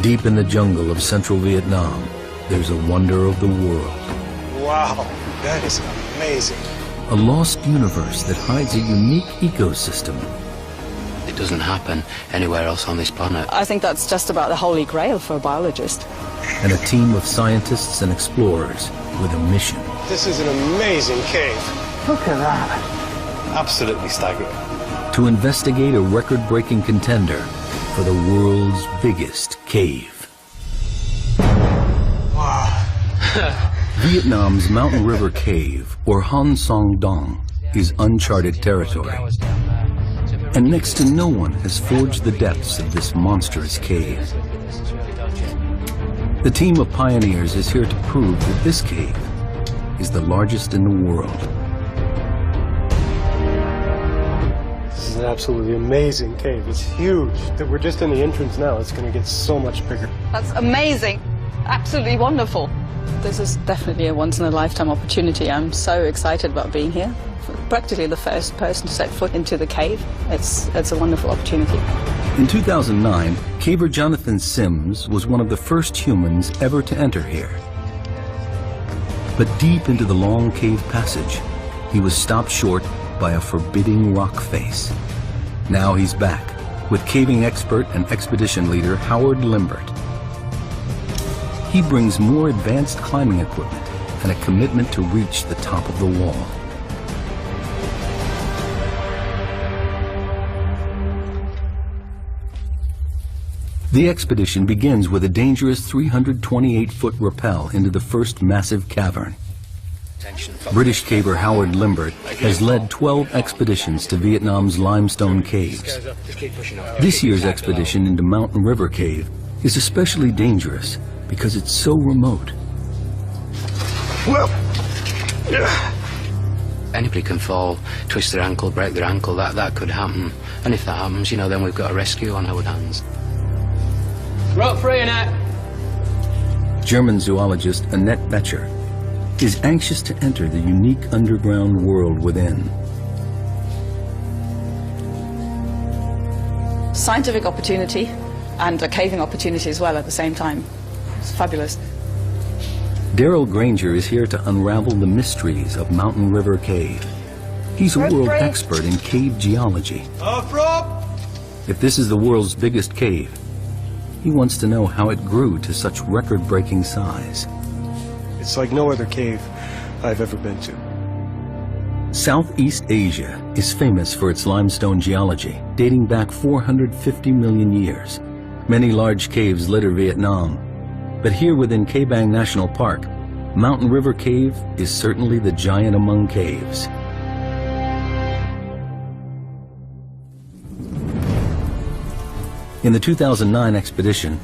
Deep in the jungle of central Vietnam, there's a wonder of the world. Wow, that is amazing. A lost universe that hides a unique ecosystem. It doesn't happen anywhere else on this planet. I think that's just about the holy grail for a biologist. And a team of scientists and explorers with a mission. This is an amazing cave. Look at that. Absolutely staggering. To investigate a record-breaking contender for the world's biggest cave. Wow. Vietnam's Mountain River Cave, or Son Doong, is uncharted territory. And next to no one has forged the depths of this monstrous cave. The team of pioneers is here to prove that this cave is the largest in the world. This is an absolutely amazing cave. It's huge. We're just in the entrance now. It's going to get so much bigger. That's amazing. Absolutely wonderful. This is definitely a once-in-a-lifetime opportunity. I'm so excited about being here. Practically the first person to set foot into the cave. It's a wonderful opportunity. In 2009, caver Jonathan Sims was one of the first humans ever to enter here. But deep into the long cave passage, he was stopped short by a forbidding rock face. Now he's back with caving expert and expedition leader Howard Limbert. He brings more advanced climbing equipment and a commitment to reach the top of the wall. The expedition begins with a dangerous 328-foot rappel into the first massive cavern. British caver Howard Limbert has led 12 expeditions to Vietnam's limestone caves. This year's expedition into Mountain River Cave is especially dangerous because it's so remote. Anybody can fall, twist their ankle, break their ankle, that could happen. And if that happens, you know, then we've got a rescue on our hands. Rope free, Annette. German zoologist Annette Becher is anxious to enter the unique underground world within. Scientific opportunity and a caving opportunity as well at the same time. It's fabulous. Daryl Granger is here to unravel the mysteries of Mountain River Cave. He's a world expert in cave geology. If this is the world's biggest cave, he wants to know how it grew to such record-breaking size. It's like no other cave I've ever been to. Southeast Asia is famous for its limestone geology, dating back 450 million years. Many large caves litter Vietnam, but here within Ca Bang National Park, Mountain River Cave is certainly the giant among caves. In the 2009 expedition,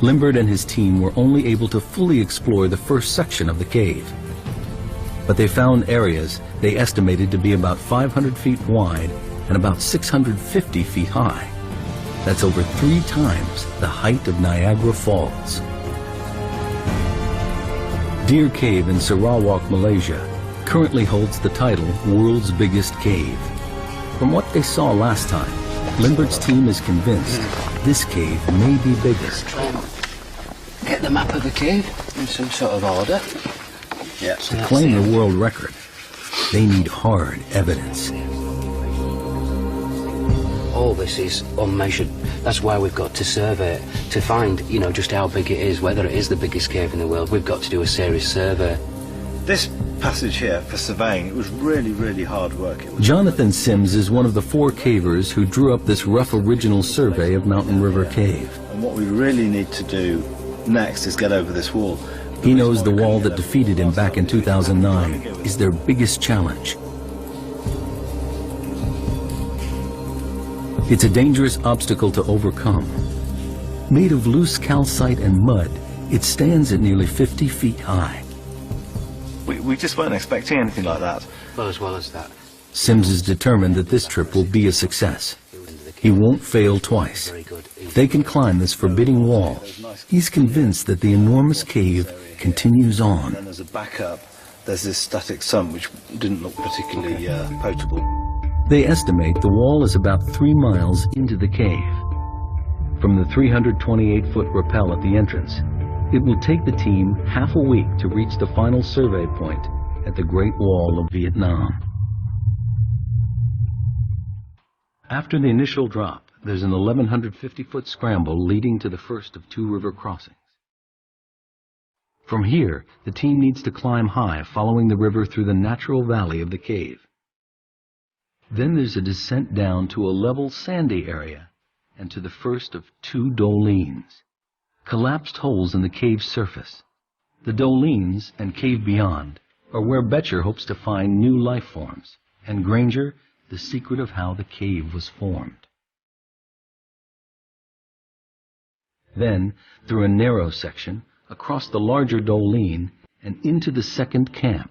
Limbert and his team were only able to fully explore the first section of the cave. But they found areas they estimated to be about 500 feet wide and about 650 feet high. That's over 3 times the height of Niagara Falls. Deer Cave in Sarawak, Malaysia, currently holds the title World's Biggest Cave. From what they saw last time, Limbert's team is convinced this cave may be bigger. Get the map of the cave in some sort of order. Yeah, To claim the world record, they need hard evidence. All this is unmeasured. That's why we've got to survey it, to find, you know, just how big it is, whether it is the biggest cave in the world. We've got to do a serious survey. This passage here for surveying, it was really hard work. Jonathan Sims is one of the 4 cavers who drew up this rough original survey of Mountain River Cave. And what we really need to do next is get over this wall. He knows the wall that defeated him back in 2009 is their biggest challenge. It's a dangerous obstacle to overcome. Made of loose calcite and mud, it stands at nearly 50 feet high. We just weren't expecting anything like that. Well as that. Sims is determined that this trip will be a success. He won't fail twice. If they can climb this forbidding wall, he's convinced that the enormous cave continues on. And then as a backup, there's this static sump which didn't look particularly potable. They estimate the wall is about 3 miles into the cave. from the 328-foot rappel at the entrance, it will take the team half a week to reach the final survey point at the Great Wall of Vietnam. After the initial drop, there's an 1,150-foot scramble leading to the first of two river crossings. From here, the team needs to climb high, following the river through the natural valley of the cave. Then there's a descent down to a level sandy area and to the first of two dolines, collapsed holes in the cave's surface. The dolines and cave beyond are where Betcher hopes to find new life forms, and Granger the secret of how the cave was formed. Then, through a narrow section, across the larger doline, and into the second camp.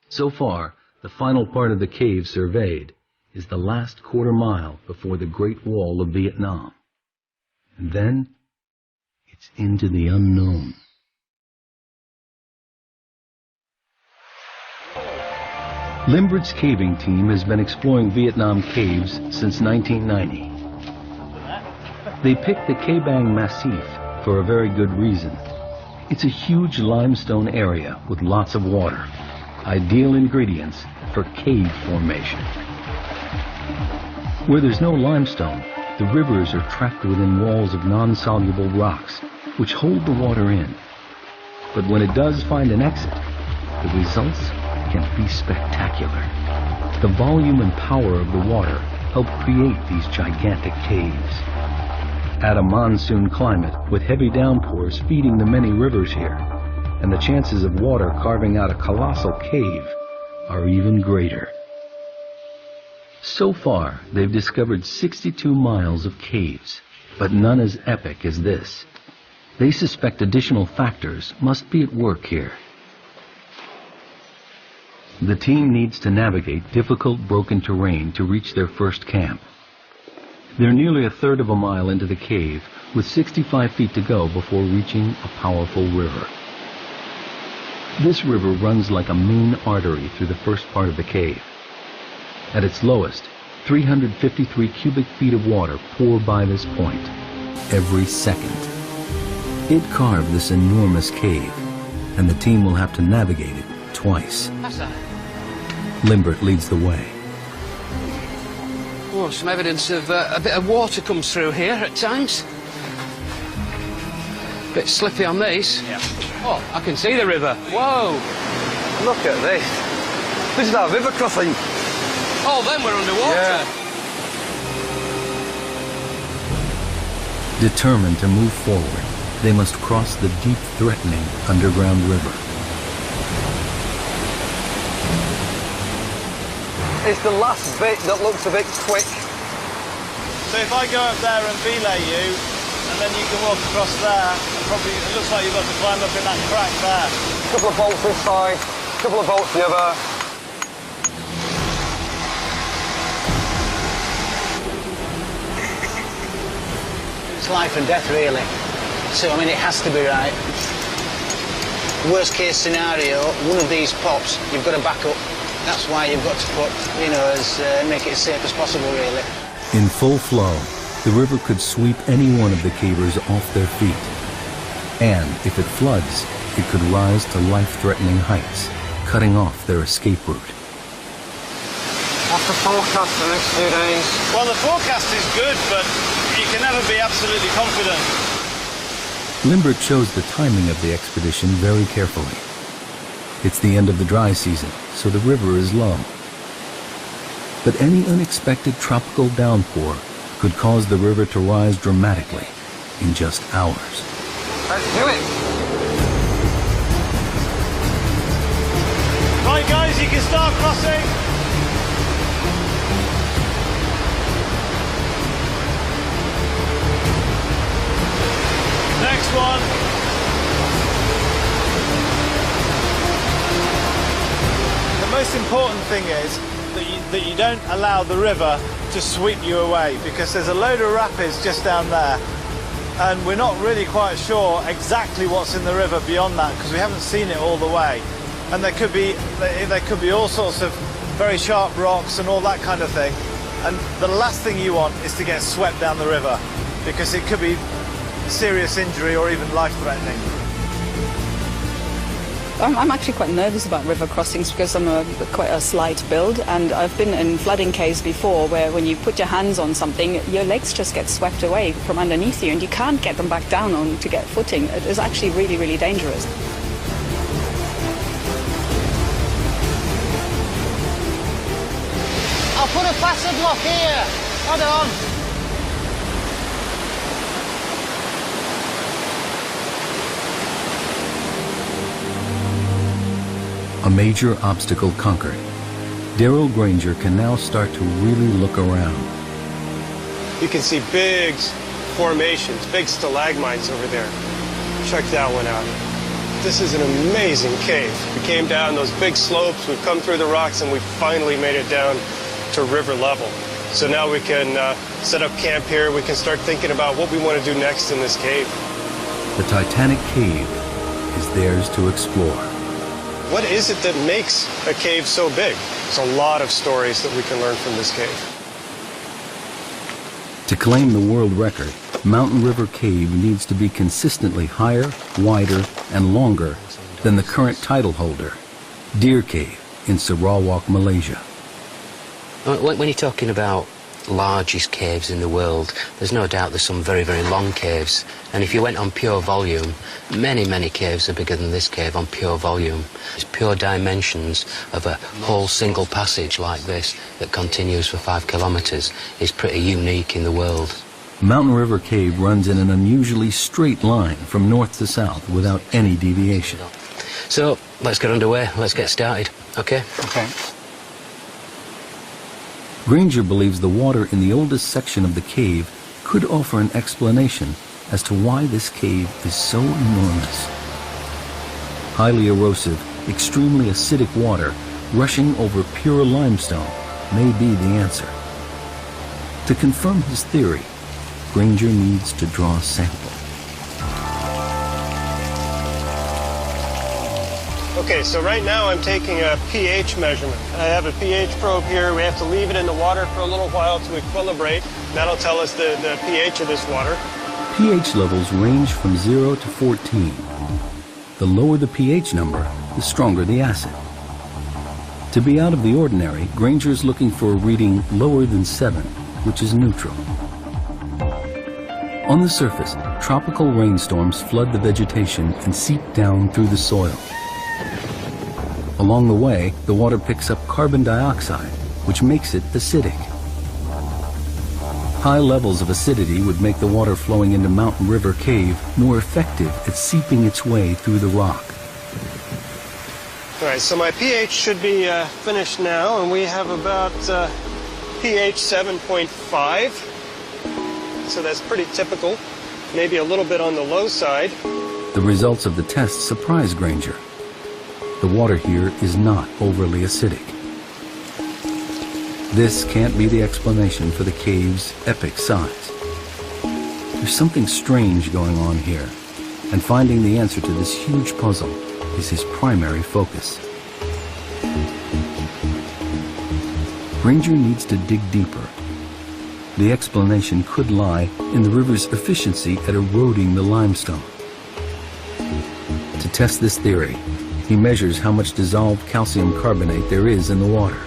So far, the final part of the cave surveyed is the last quarter mile before the Great Wall of Vietnam. And then, it's into the unknown. Limbert's caving team has been exploring Vietnam caves since 1990. They picked the Ca Bang Massif for a very good reason. It's a huge limestone area with lots of water, ideal ingredients for cave formation. Where there's no limestone, the rivers are trapped within walls of non-soluble rocks, which hold the water in. But when it does find an exit, the results can be spectacular. The volume and power of the water help create these gigantic caves. Add a monsoon climate with heavy downpours feeding the many rivers here, and the chances of water carving out a colossal cave are even greater. So far, they've discovered 62 miles of caves, but none as epic as this. They suspect additional factors must be at work here. The team needs to navigate difficult, broken terrain to reach their first camp. They're nearly a third of a mile into the cave, with 65 feet to go before reaching a powerful river. This river runs like a main artery through the first part of the cave. At its lowest, 353 cubic feet of water pour by this point every second. It carved this enormous cave, and the team will have to navigate it twice. Limbert leads the way. Oh, some evidence of a bit of water comes through here at times. Bit slippy on these. Yeah. Oh, I can see the river. Whoa! Look at this. This is our river crossing. Oh, then we're underwater. Yeah. Determined to move forward, they must cross the deep, threatening underground river. It's the last bit that looks a bit quick. So if I go up there and belay you, and then you can walk across there, and probably it looks like you've got to climb up in that crack there. A couple of bolts this side, a couple of bolts the other. It's life and death, really. So, I mean, it has to be right. Worst case scenario, one of these pops, you've got to back up. That's why you've got to put, make it as safe as possible, really. In full flow, the river could sweep any one of the cavers off their feet. And if it floods, it could rise to life-threatening heights, cutting off their escape route. What's the forecast for the next few days? Well, the forecast is good, but you can never be absolutely confident. Limbert chose the timing of the expedition very carefully. It's the end of the dry season, so the river is low. But any unexpected tropical downpour could cause the river to rise dramatically in just hours. Let's do it! Right, guys, you can start crossing. Next one. The most important thing is that you don't allow the river to sweep you away, because there's a load of rapids just down there, and we're not really quite sure exactly what's in the river beyond that, because we haven't seen it all the way. And there could be all sorts of very sharp rocks and all that kind of thing. And the last thing you want is to get swept down the river, because it could be serious injury or even life-threatening. I'm actually quite nervous about river crossings because I'm quite a slight build, and I've been in flooding caves before where when you put your hands on something, your legs just get swept away from underneath you and you can't get them back down on to get footing. It is actually really, really dangerous. I'll put a faster block here. Hold on. A major obstacle conquered. Darrell Granger can now start to really look around. You can see big formations, big stalagmites over there. Check that one out. This is an amazing cave. We came down those big slopes, we've come through the rocks, and we finally made it down to river level. So now we can set up camp here. We can start thinking about what we want to do next in this cave. The Titanic cave is theirs to explore. What is it that makes a cave so big? There's a lot of stories that we can learn from this cave. To claim the world record, Mountain River Cave needs to be consistently higher, wider, and longer than the current title holder, Deer Cave in Sarawak, Malaysia. When you're talking about largest caves in the world, there's no doubt there's some very, very long caves. And if you went on pure volume, many, many caves are bigger than this cave on pure volume. It's pure dimensions of a whole single passage like this that continues for 5 kilometers is pretty unique in the world. Mountain River Cave runs in an unusually straight line from north to south without any deviation. So, let's get underway. Let's get started. Okay? Okay. Granger believes the water in the oldest section of the cave could offer an explanation as to why this cave is so enormous. Highly erosive, extremely acidic water rushing over pure limestone may be the answer. To confirm his theory, Granger needs to draw a sample. Okay, so right now I'm taking a pH measurement. I have a pH probe here. We have to leave it in the water for a little while to equilibrate. That'll tell us the pH of this water. pH levels range from 0 to 14. The lower the pH number, the stronger the acid. To be out of the ordinary, Granger is looking for a reading lower than 7, which is neutral. On the surface, tropical rainstorms flood the vegetation and seep down through the soil. Along the way, the water picks up carbon dioxide, which makes it acidic. High levels of acidity would make the water flowing into Mountain River Cave more effective at seeping its way through the rock. All right, so my pH should be finished now, and we have about pH 7.5. So that's pretty typical, maybe a little bit on the low side. The results of the test surprise Granger. The water here is not overly acidic. This can't be the explanation for the cave's epic size. There's something strange going on here, and finding the answer to this huge puzzle is his primary focus. Granger needs to dig deeper. The explanation could lie in the river's efficiency at eroding the limestone. To test this theory, he measures how much dissolved calcium carbonate there is in the water.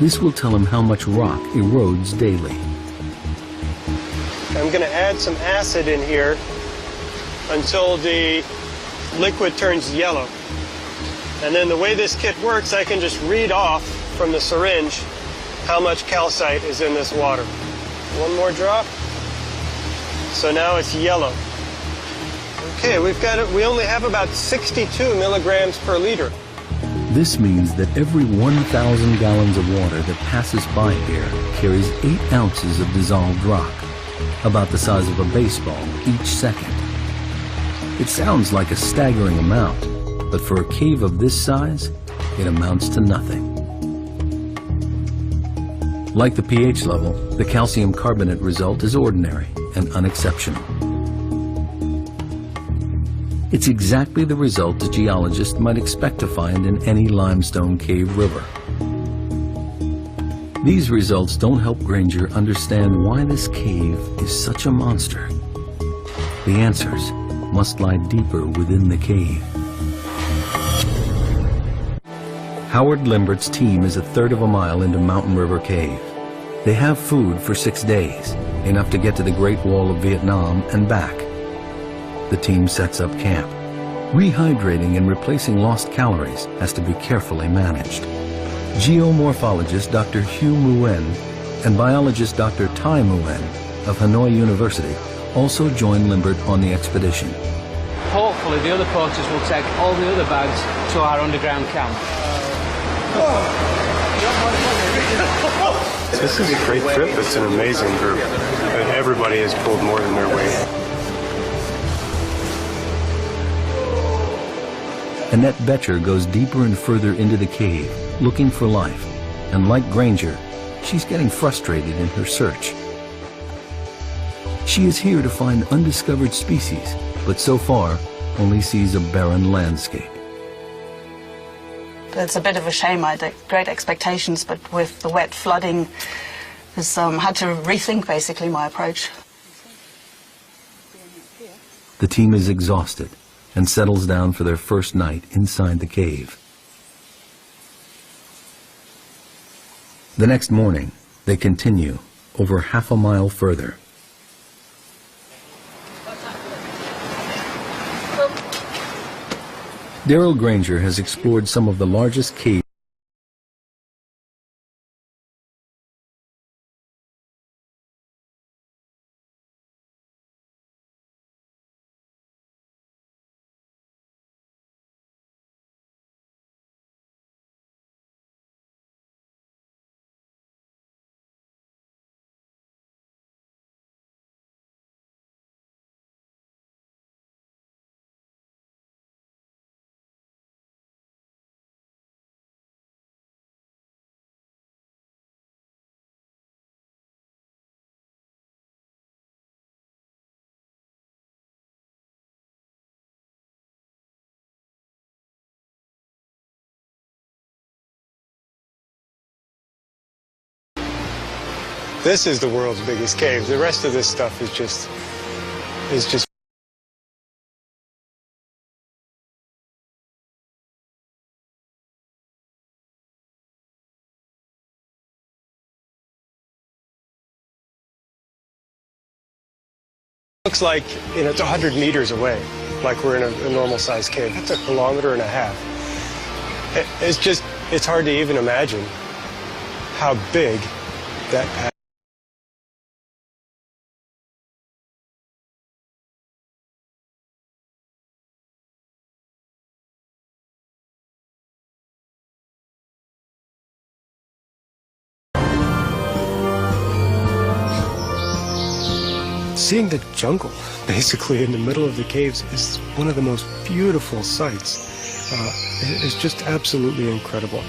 This will tell him how much rock erodes daily. I'm going to add some acid in here until the liquid turns yellow. And then the way this kit works, I can just read off from the syringe how much calcite is in this water. One more drop. So now it's yellow. Okay, we only have about 62 milligrams per liter. This means that every 1,000 gallons of water that passes by here carries 8 ounces of dissolved rock, about the size of a baseball each second. It sounds like a staggering amount, but for a cave of this size, it amounts to nothing. Like the pH level, the calcium carbonate result is ordinary and unexceptional. It's exactly the result a geologist might expect to find in any limestone cave river. These results don't help Granger understand why this cave is such a monster. The answers must lie deeper within the cave. Howard Limbert's team is a third of a mile into Mountain River Cave. They have food for 6 days, enough to get to the Great Wall of Vietnam and back. The team sets up camp. Rehydrating and replacing lost calories has to be carefully managed. Geomorphologist Dr. Hugh Nguyen and biologist Dr. Tai Nguyen of Hanoi University also joined Limbert on the expedition. Hopefully the other porters will take all the other bags to our underground camp. This is a great trip. It's an amazing group. And everybody has pulled more than their weight. Annette Betcher goes deeper and further into the cave, looking for life. And like Granger, she's getting frustrated in her search. She is here to find undiscovered species, but so far only sees a barren landscape. It's a bit of a shame. I had great expectations, but with the wet flooding, I had to rethink basically my approach. The team is exhausted and settles down for their first night inside the cave. The next morning, they continue over half a mile further. Daryl Granger has explored some of the largest caves This is the world's biggest cave. The rest of this stuff is just looks like, you know, it's 100 meters away, like we're in a normal-sized cave. That's 1.5 kilometers. It's hard to even imagine how big that. Seeing the jungle, basically, in the middle of the caves is one of the most beautiful sights. It's just absolutely incredible.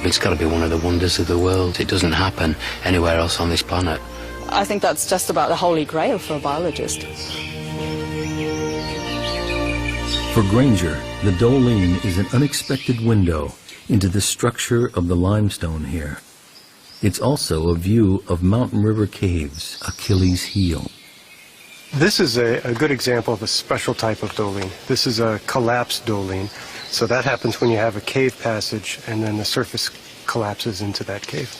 It's got to be one of the wonders of the world. It doesn't happen anywhere else on this planet. I think that's just about the holy grail for a biologist. For Granger, the Doline is an unexpected window into the structure of the limestone here. It's also a view of Mountain River Cave's Achilles heel. This is a good example of a special type of doline. This is a collapsed doline. So that happens when you have a cave passage and then the surface collapses into that cave.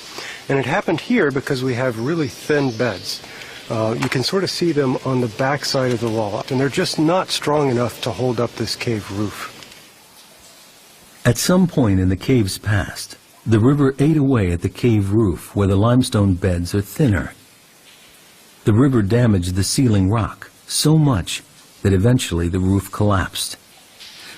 And it happened here because we have really thin beds. You can sort of see them on the back side of the wall, and they're just not strong enough to hold up this cave roof. At some point in the cave's past, the river ate away at the cave roof where the limestone beds are thinner. The river damaged the ceiling rock so much that eventually the roof collapsed.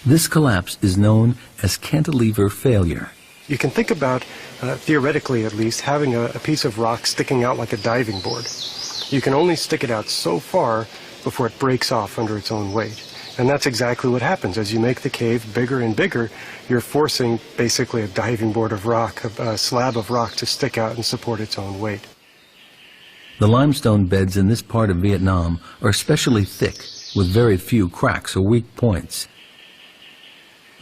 This collapse is known as Cantilever Failure. You can think about, theoretically at least, having a piece of rock sticking out like a diving board. You can only stick it out so far before it breaks off under its own weight. And that's exactly what happens. As you make the cave bigger and bigger, you're forcing basically a diving board of rock, a slab of rock, to stick out and support its own weight. The limestone beds in this part of Vietnam are especially thick, with very few cracks or weak points.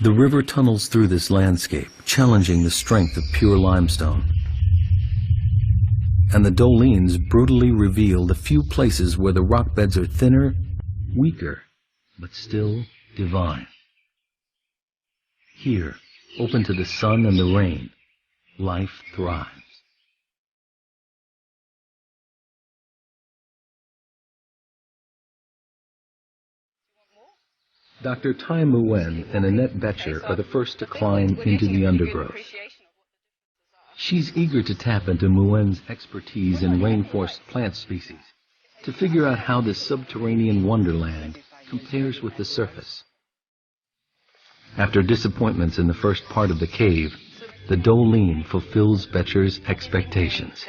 The river tunnels through this landscape, challenging the strength of pure limestone. And the dolines brutally reveal the few places where the rock beds are thinner, weaker, but still divine. Here, open to the sun and the rain, life thrives. Dr. Tai Nguyen and Annette Betcher are the first to climb into the undergrowth. She's eager to tap into Nguyen's expertise in rainforest plant species to figure out how this subterranean wonderland compares with the surface. After disappointments in the first part of the cave, the Doline fulfills Betcher's expectations.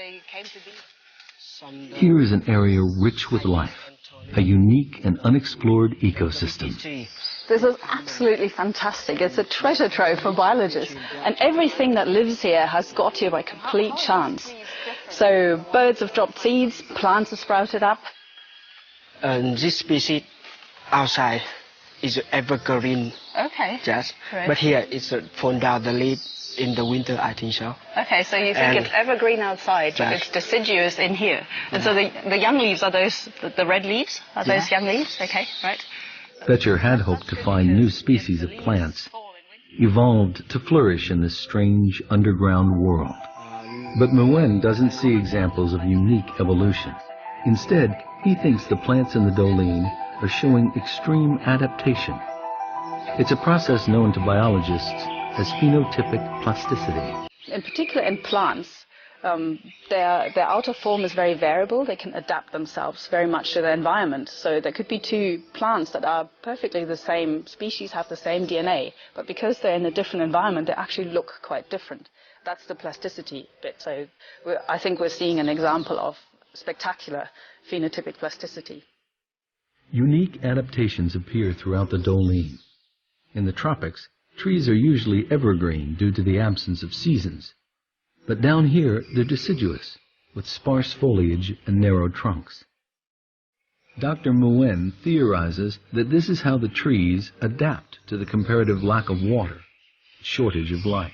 Here is an area rich with life, a unique and unexplored ecosystem. This is absolutely fantastic. It's a treasure trove for biologists. And everything that lives here has got here by complete chance. So birds have dropped seeds, plants have sprouted up. This species outside is evergreen. Okay. Yes. Correct. But here it's fallen down the leaf in the winter, I think so. Okay, so you think it's evergreen outside, but it's deciduous in here. And so the young leaves are those, the red leaves? Are those young leaves? Okay, right. Betcher had hoped to find new species of plants, evolved to flourish in this strange underground world. But Nguyen doesn't see examples of unique evolution. Instead, he thinks the plants in the Doline are showing extreme adaptation. It's a process known to biologists as phenotypic plasticity. In particular in plants, their outer form is very variable. They can adapt themselves very much to their environment. So there could be two plants that are perfectly the same species, have the same DNA, but because they're in a different environment, they actually look quite different. That's the plasticity bit. So I think we're seeing an example of spectacular phenotypic plasticity. Unique adaptations appear throughout the Doline. In the tropics, trees are usually evergreen due to the absence of seasons. But down here, they're deciduous, with sparse foliage and narrow trunks. Dr. Nguyen theorizes that this is how the trees adapt to the comparative lack of water, shortage of light.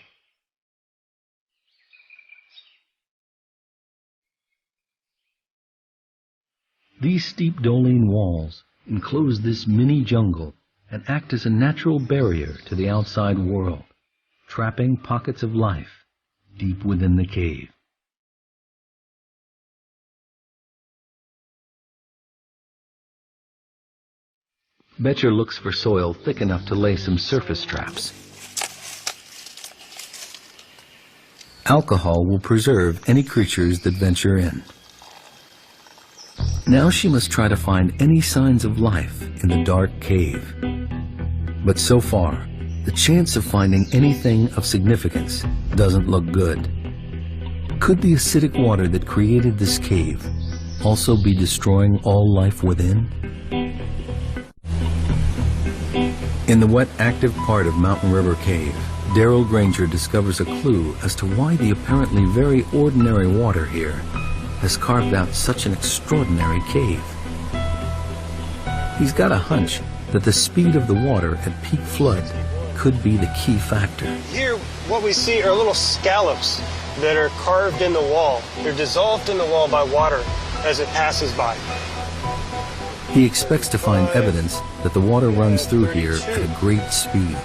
These steep Doline walls enclose this mini jungle and act as a natural barrier to the outside world, trapping pockets of life deep within the cave. Betcher looks for soil thick enough to lay some surface traps. Alcohol will preserve any creatures that venture in. Now she must try to find any signs of life in the dark cave. But so far, the chance of finding anything of significance doesn't look good. Could the acidic water that created this cave also be destroying all life within? In the wet, active part of Mountain River Cave, Darrell Granger discovers a clue as to why the apparently very ordinary water here has carved out such an extraordinary cave. He's got a hunch that the speed of the water at peak flood could be the key factor. Here, what we see are little scallops that are carved in the wall. They're dissolved in the wall by water as it passes by. He expects to find evidence that the water runs through here at a great speed.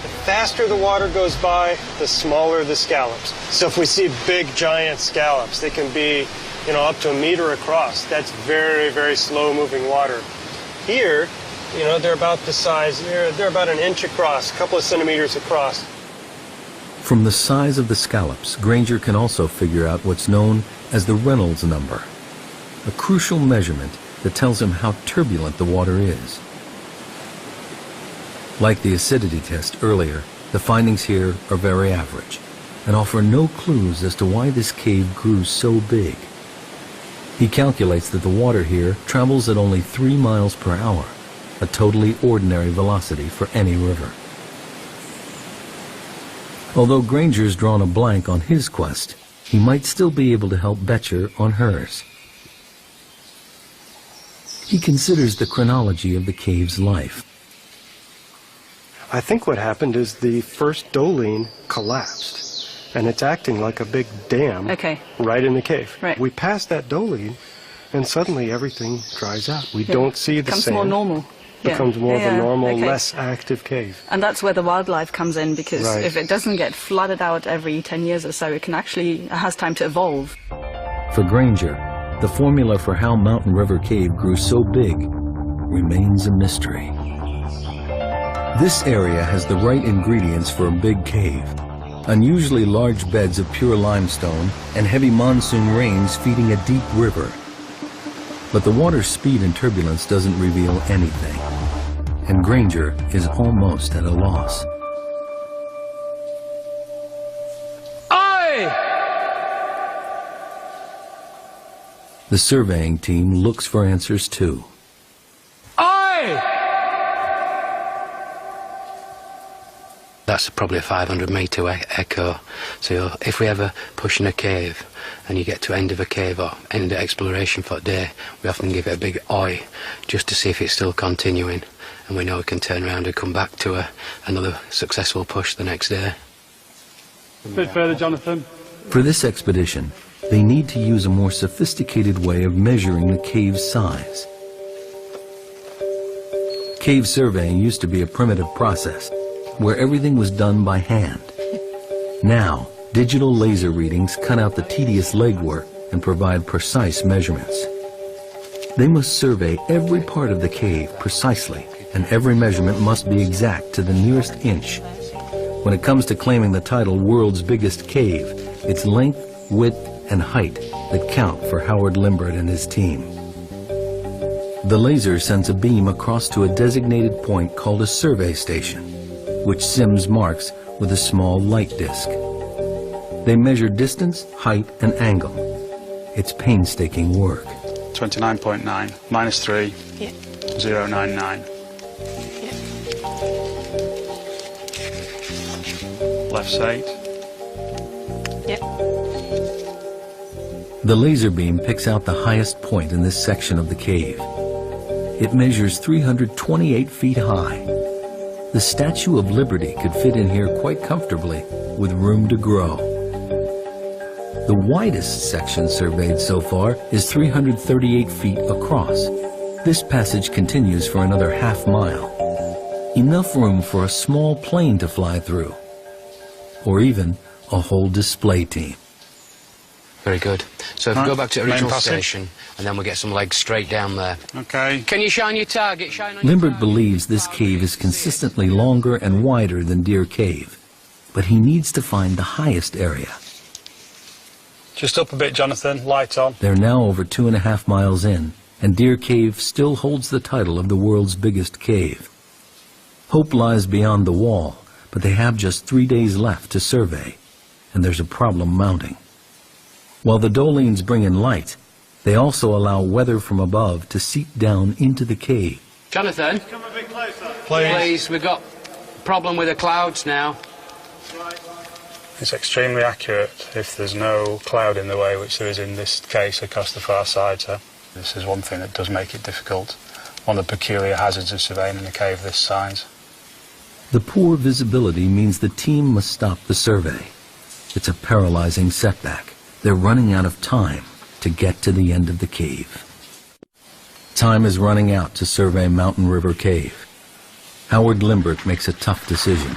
The faster the water goes by, the smaller the scallops. So if we see big, giant scallops, they can be, up to 1 meter across. That's very, very slow-moving water. Here, they're about the size, they're about 1 inch across, a couple of centimeters across. From the size of the scallops, Granger can also figure out what's known as the Reynolds Number, a crucial measurement that tells him how turbulent the water is. Like the acidity test earlier, the findings here are very average and offer no clues as to why this cave grew so big. He calculates that the water here travels at only 3 miles per hour, a totally ordinary velocity for any river. Although Granger's drawn a blank on his quest, he might still be able to help Betcher on hers. He considers the chronology of the cave's life. I think what happened is the first doline collapsed, and it's acting like a big dam right in the cave. Right. We passed that doline, and suddenly everything dries out. We don't see the becomes sand. more normal. Becomes more of a normal, less active cave. And that's where the wildlife comes in, because if it doesn't get flooded out every 10 years or so, it has time to evolve. For Granger, the formula for how Mountain River Cave grew so big remains a mystery. This area has the right ingredients for a big cave. Unusually large beds of pure limestone and heavy monsoon rains feeding a deep river. But the water's speed and turbulence doesn't reveal anything, and Granger is almost at a loss. Aye! The surveying team looks for answers too. Aye! That's probably a 500-metre echo. So if we ever push in a cave and you get to end of a cave or end of exploration for a day, we often give it a big oi just to see if it's still continuing, and we know we can turn around and come back to another successful push the next day. A bit further, Jonathan. For this expedition, they need to use a more sophisticated way of measuring the cave's size. Cave surveying used to be a primitive process, where everything was done by hand. Now, digital laser readings cut out the tedious legwork and provide precise measurements. They must survey every part of the cave precisely, and every measurement must be exact to the nearest inch. When it comes to claiming the title World's Biggest Cave, it's length, width, and height that count for Howard Limbert and his team. The laser sends a beam across to a designated point called a survey station, which Sims marks with a small light disc. They measure distance, height, and angle. It's painstaking work. 29.9 minus 3, 0.99. Left's 8. The laser beam picks out the highest point in this section of the cave. It measures 328 feet high. The Statue of Liberty could fit in here quite comfortably, with room to grow. The widest section surveyed so far is 338 feet across. This passage continues for another half mile. Enough room for a small plane to fly through, or even a whole display team. Very good. So if we go back to the original station, and then we'll get some legs straight down there. Okay. Can you shine your target? Shine on Limbert believes this cave is consistently longer and wider than Deer Cave, but he needs to find the highest area. Just up a bit, Jonathan. Light on. They're now over 2.5 miles in, and Deer Cave still holds the title of the world's biggest cave. Hope lies beyond the wall, but they have just 3 days left to survey, and there's a problem mounting. While the dolines bring in light, they also allow weather from above to seep down into the cave. Jonathan? Come a bit closer. Please, we've got a problem with the clouds now. Right. It's extremely accurate if there's no cloud in the way, which there is in this case across the far side. So this is one thing that does make it difficult. One of the peculiar hazards of surveying in a cave this size. The poor visibility means the team must stop the survey. It's a paralyzing setback. They're running out of time to get to the end of the cave. Time is running out to survey Mountain River Cave. Howard Limbert makes a tough decision.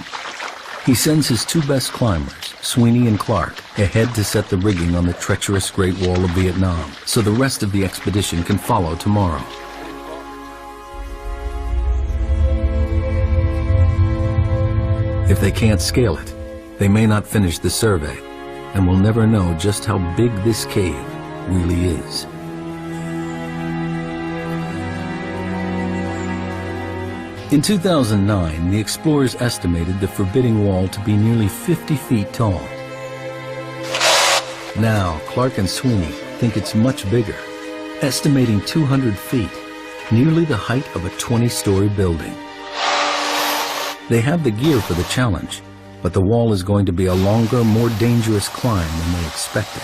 He sends his 2 best climbers, Sweeney and Clark, ahead to set the rigging on the treacherous Great Wall of Vietnam, so the rest of the expedition can follow tomorrow. If they can't scale it, they may not finish the survey, and we'll never know just how big this cave really is. In 2009, the explorers estimated the forbidding wall to be nearly 50 feet tall. Now, Clark and Sweeney think it's much bigger, estimating 200 feet, nearly the height of a 20-story building. They have the gear for the challenge, but the wall is going to be a longer, more dangerous climb than they expected.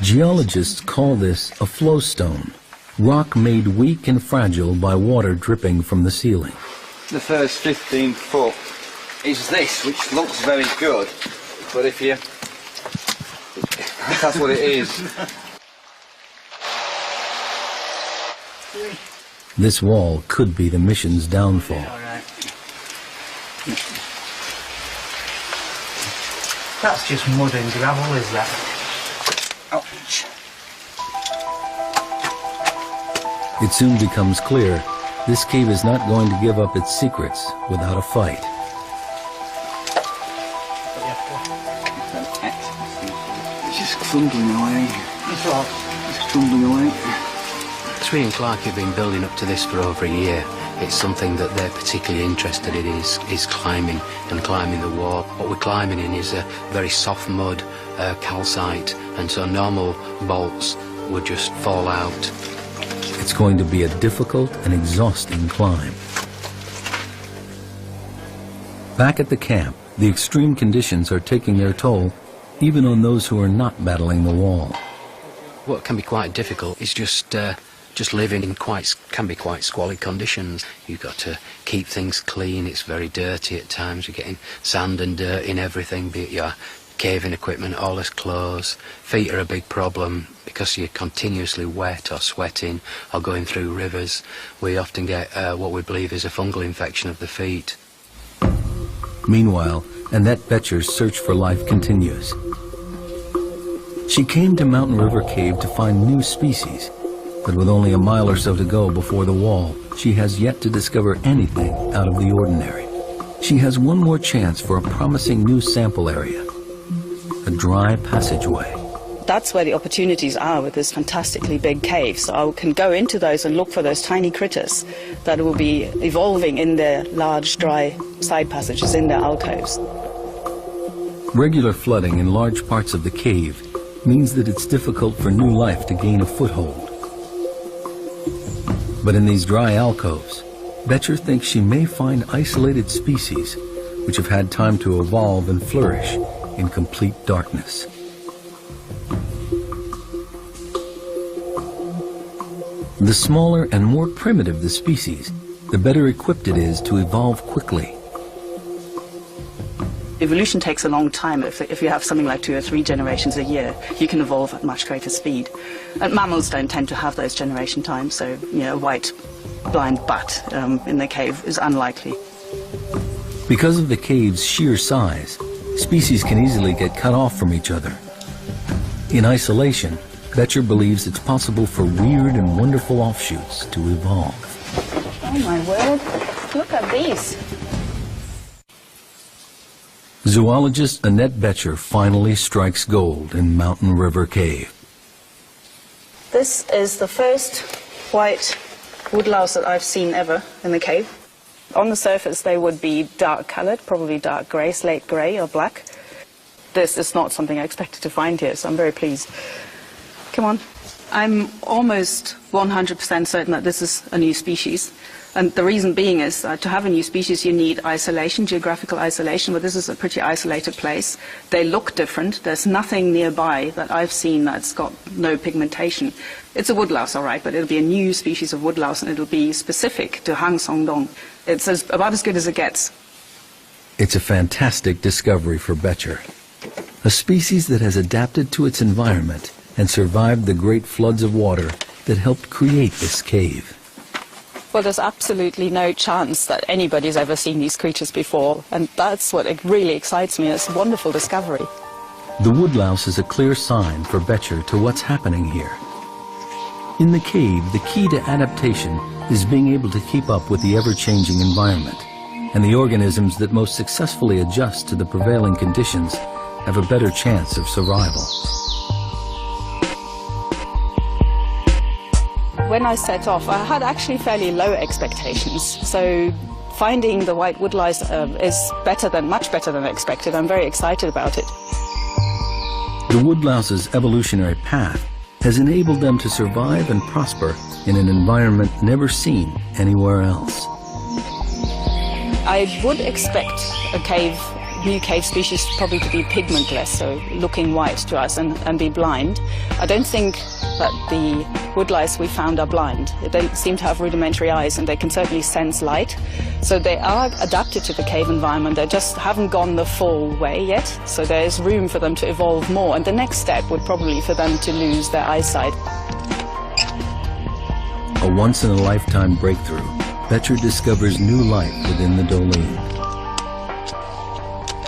Geologists call this a flowstone, rock made weak and fragile by water dripping from the ceiling. the first 15 foot is this, which looks very good, but if you... that's what it is. This wall could be the mission's downfall. That's just mud and gravel, is that? Ouch. It soon becomes clear this cave is not going to give up its secrets without a fight. It's just crumbling away. It's crumbling away. Sweet and Clark have been building up to this for over a year. It's something that they're particularly interested in is climbing and climbing the wall. What we're climbing in is a very soft mud, calcite, and so normal bolts would just fall out. It's going to be a difficult and exhausting climb. Back at the camp, the extreme conditions are taking their toll, even on those who are not battling the wall. What can be quite difficult is just living in can be quite squalid conditions. You've got to keep things clean. It's very dirty at times. You're getting sand and dirt in everything, be it your caving equipment, all this clothes. Feet are a big problem because you're continuously wet or sweating or going through rivers. We often get what we believe is a fungal infection of the feet. Meanwhile, Annette Betcher's search for life continues. She came to Mountain River Cave to find new species, but with only a mile or so to go before the wall, she has yet to discover anything out of the ordinary. She has one more chance for a promising new sample area, a dry passageway. That's where the opportunities are with this fantastically big cave. So I can go into those and look for those tiny critters that will be evolving in their large, dry side passages, in their alcoves. Regular flooding in large parts of the cave means that it's difficult for new life to gain a foothold. But in these dry alcoves, Betcher thinks she may find isolated species which have had time to evolve and flourish in complete darkness. The smaller and more primitive the species, the better equipped it is to evolve quickly. Evolution takes a long time. If you have something like 2 or 3 generations a year, you can evolve at much greater speed. And mammals don't tend to have those generation times, so a white blind bat in the cave is unlikely. Because of the cave's sheer size, species can easily get cut off from each other. In isolation, Betcher believes it's possible for weird and wonderful offshoots to evolve. Oh my word, look at these. Zoologist Annette Betcher finally strikes gold in Mountain River Cave. This is the first white woodlouse that I've seen ever in the cave. On the surface they would be dark colored, probably dark grey, slate grey or black. This is not something I expected to find here, so I'm very pleased. Come on. I'm almost 100% certain that this is a new species. And the reason being is that to have a new species you need isolation, geographical isolation, but this is a pretty isolated place. They look different. There's nothing nearby that I've seen that's got no pigmentation. It's a woodlouse, all right, but it'll be a new species of woodlouse and it'll be specific to Hang Son Doong. It's about as good as it gets. It's a fantastic discovery for Betcher. A species that has adapted to its environment and survived the great floods of water that helped create this cave. Well, there's absolutely no chance that anybody's ever seen these creatures before, and that's what really excites me. It's a wonderful discovery. The woodlouse is a clear sign for Betcher to what's happening here. In the cave, the key to adaptation is being able to keep up with the ever-changing environment, and the organisms that most successfully adjust to the prevailing conditions have a better chance of survival. When I set off, I had actually fairly low expectations, so finding the white woodlouse is much better than I expected. I'm very excited about it. The woodlouse's evolutionary path has enabled them to survive and prosper in an environment never seen anywhere else. I would expect new cave species probably to be pigmentless, so looking white to us and be blind. I don't think that the woodlice we found are blind. They seem to have rudimentary eyes and they can certainly sense light. So they are adapted to the cave environment, they just haven't gone the full way yet, so there's room for them to evolve more, and the next step would probably be for them to lose their eyesight. A once-in-a-lifetime breakthrough, Betcher discovers new life within the Doline.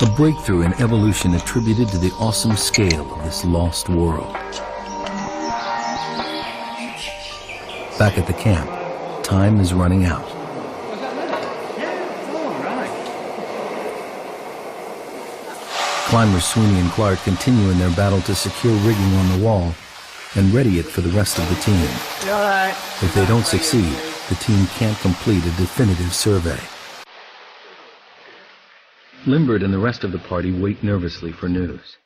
A breakthrough in evolution attributed to the awesome scale of this lost world. Back at the camp, time is running out. Climbers Sweeney and Clark continue in their battle to secure rigging on the wall and ready it for the rest of the team. If they don't succeed, the team can't complete a definitive survey. Limbert and the rest of the party wait nervously for news.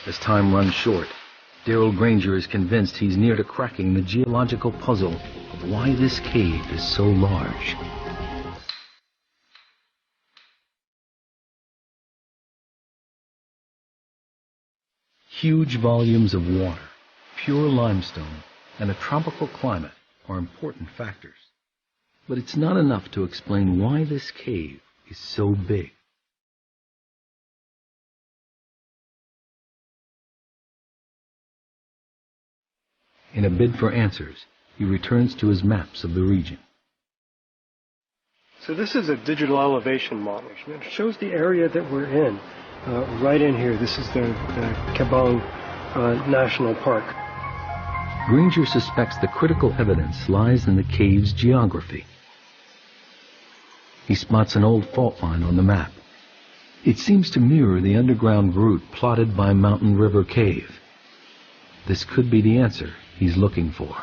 As time runs short, Darrell Granger is convinced he's near to cracking the geological puzzle of why this cave is so large. Huge volumes of water, pure limestone, and a tropical climate are important factors. But it's not enough to explain why this cave is so big. In a bid for answers, he returns to his maps of the region. So this is a digital elevation model. It shows the area that we're in, right in here. This is the Cabong National Park. Granger suspects the critical evidence lies in the cave's geography. He spots an old fault line on the map. It seems to mirror the underground route plotted by Mountain River Cave. This could be the answer he's looking for.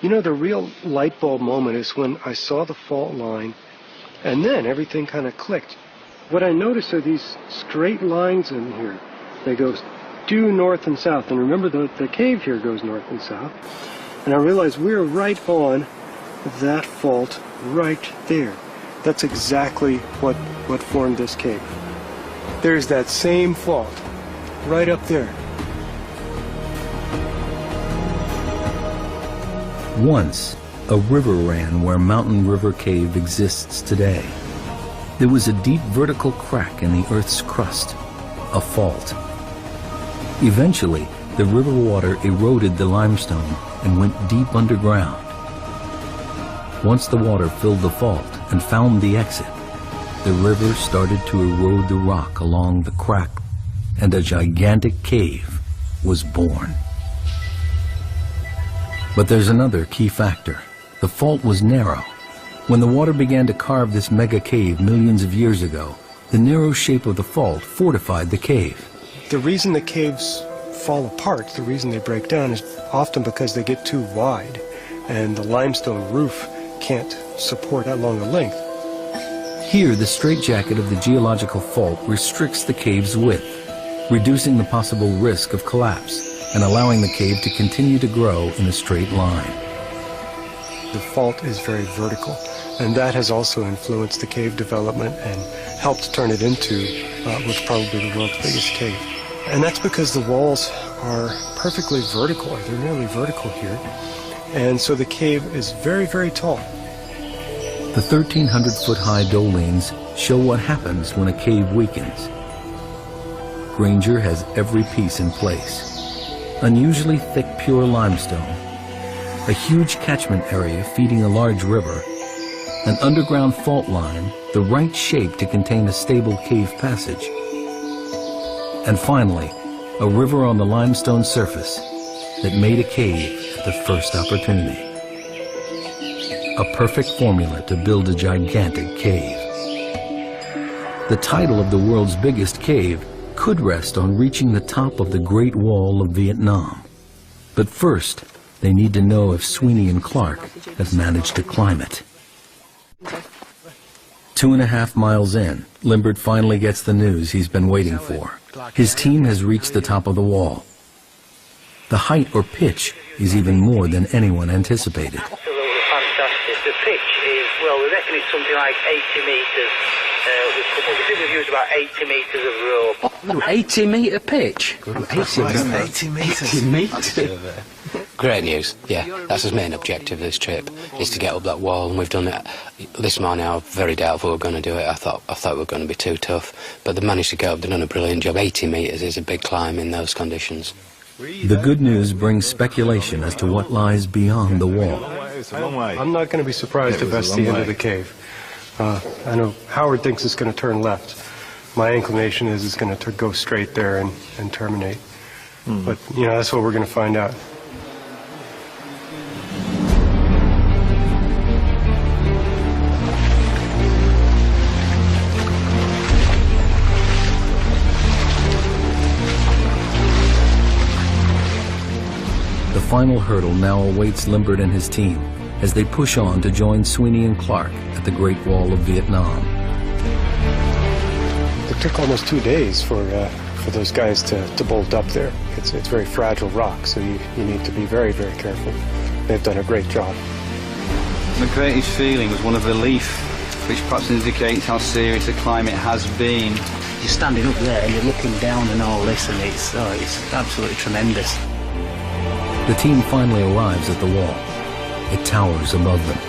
You know, the real light bulb moment is when I saw the fault line, and then everything kind of clicked. What I noticed are these straight lines in here. They go due north and south, and remember the cave here goes north and south. And I realized we're right on that fault right there. That's exactly what formed this cave. There's that same fault right up there. Once, a river ran where Mountain River Cave exists today. There was a deep vertical crack in the Earth's crust, a fault. Eventually, the river water eroded the limestone and went deep underground. Once the water filled the fault and found the exit, the river started to erode the rock along the crack, and a gigantic cave was born. But there's another key factor. The fault was narrow. When the water began to carve this mega cave millions of years ago, the narrow shape of the fault fortified the cave. The reason the caves fall apart, the reason they break down, is often because they get too wide, and the limestone roof can't support that long a length. Here, the straitjacket of the geological fault restricts the cave's width, reducing the possible risk of collapse and allowing the cave to continue to grow in a straight line. The fault is very vertical, and that has also influenced the cave development and helped turn it into what's probably the world's biggest cave. And that's because the walls are perfectly vertical. They're nearly vertical here. And so the cave is very, very tall. The 1,300-foot-high dolines show what happens when a cave weakens. Granger has every piece in place. Unusually thick pure limestone, a huge catchment area feeding a large river, an underground fault line, the right shape to contain a stable cave passage, and finally, a river on the limestone surface that made a cave at the first opportunity. A perfect formula to build a gigantic cave. The title of the world's biggest cave could rest on reaching the top of the Great Wall of Vietnam. But first, they need to know if Sweeney and Clark have managed to climb it. 2.5 miles in, Limbert finally gets the news he's been waiting for. His team has reached the top of the wall. The height or pitch is even more than anyone anticipated. Absolutely fantastic. The pitch is, well, we reckon it's something like 80 metres. We think we've used about 80 metres of rope. Oh, 80-metre pitch? 80 metres. 80 metres. Great news, yeah. That's his main objective of this trip, is to get up that wall, and we've done it. This morning I was very doubtful we were going to do it. I thought we were going to be too tough, but they managed to get up. They've done a brilliant job. 80 metres is a big climb in those conditions. The good news brings speculation as to what lies beyond the wall. I'm not going to be surprised if that's the end of the cave. I know Howard thinks it's going to turn left. My inclination is it's going to go straight there and terminate. But, you know, that's what we're going to find out. The final hurdle now awaits Limbert and his team as they push on to join Sweeney and Clark at the Great Wall of Vietnam. It took almost 2 days for those guys to bolt up there. It's very fragile rock, so you need to be very, very careful. They've done a great job. The greatest feeling was one of relief, which perhaps indicates how serious the climb it has been. You're standing up there and you're looking down and all this, and it's absolutely tremendous. The team finally arrives at the wall. It towers above them.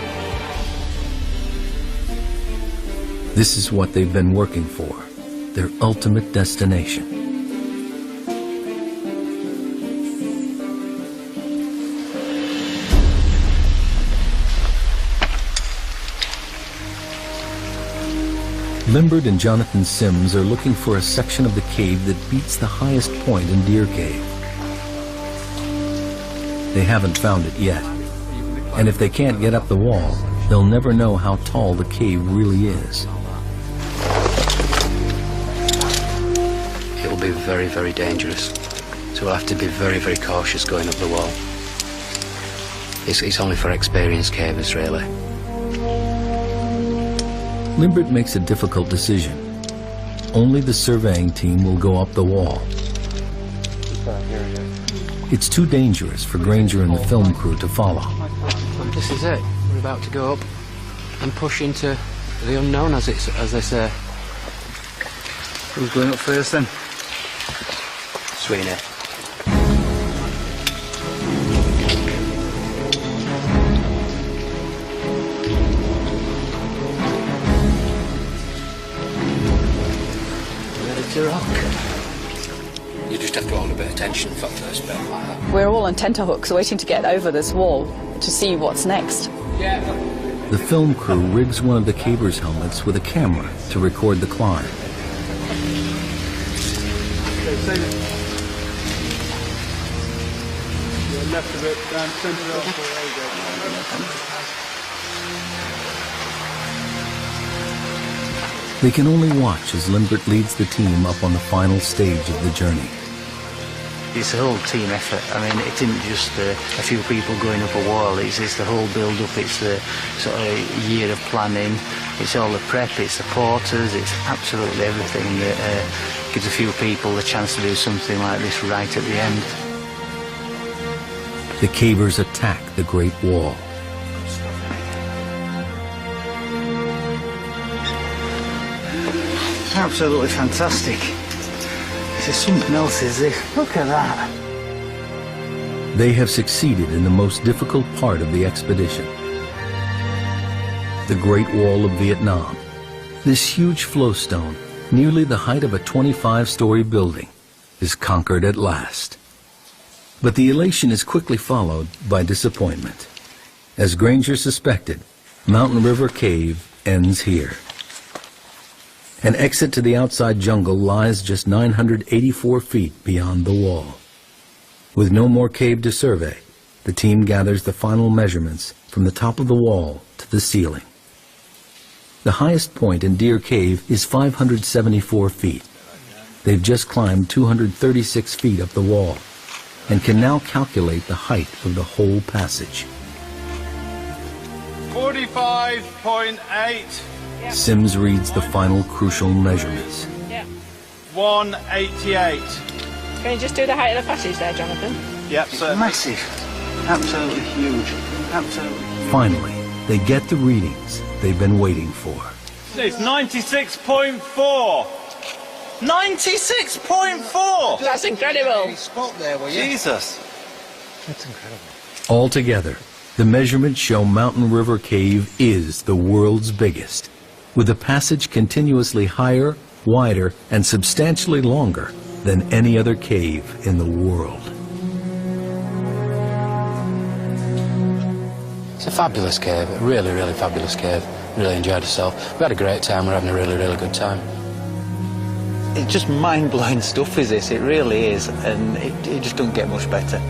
This is what they've been working for, their ultimate destination. Limbert and Jonathan Sims are looking for a section of the cave that beats the highest point in Deer Cave. They haven't found it yet, and if they can't get up the wall, they'll never know how tall the cave really is. It'll be very, very dangerous, so we'll have to be very, very cautious going up the wall. It's only for experienced cavers, really. Limbert makes a difficult decision. Only the surveying team will go up the wall. It's too dangerous for Granger and the film crew to follow. This is it. We're about to go up and push into the unknown, as they say. Who's going up first then? Sweeney. Ready to rock. You just have to hold a bit of tension for the first bit like that. We're all on tenterhooks waiting to get over this wall to see what's next. The film crew rigs one of the cavers' helmets with a camera to record the climb. Left of it, down centre of They can only watch as Limbert leads the team up on the final stage of the journey. It's a whole team effort. I mean, it isn't just a few people going up a wall. It's the whole build-up. It's the sort of year of planning. It's all the prep. It's the porters. It's absolutely everything that gives a few people the chance to do something like this right at the end. The cavers attack the Great Wall. Absolutely fantastic. This is something else, is it? Look at that. They have succeeded in the most difficult part of the expedition. The Great Wall of Vietnam. This huge flowstone, nearly the height of a 25-story building, is conquered at last. But the elation is quickly followed by disappointment. As Granger suspected, Mountain River Cave ends here. An exit to the outside jungle lies just 984 feet beyond the wall. With no more cave to survey, the team gathers the final measurements from the top of the wall to the ceiling. The highest point in Deer Cave is 574 feet. They've just climbed 236 feet up the wall and can now calculate the height of the whole passage. 45.8. Sims reads the final crucial measurements. 188. Can you just do the height of the passage there, Jonathan? Yep, so massive. Absolutely huge. Absolutely. Finally, they get the readings they've been waiting for. It's 96.4. 96.4! That's incredible. Spot there, will you? Jesus. That's incredible. Altogether, the measurements show Mountain River Cave is the world's biggest, with the passage continuously higher, wider, and substantially longer than any other cave in the world. It's a fabulous cave, a really, really fabulous cave. Really enjoyed ourselves. We had a great time, we're having a really, really good time. It's just mind-blowing stuff, is this? It really is, and it just doesn't get much better.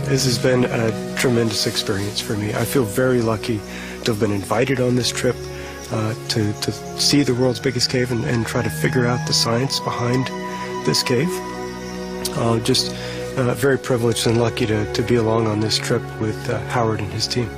This has been a tremendous experience for me. I feel very lucky to have been invited on this trip to see the world's biggest cave and try to figure out the science behind this cave. Just very privileged and lucky to be along on this trip with Howard and his team.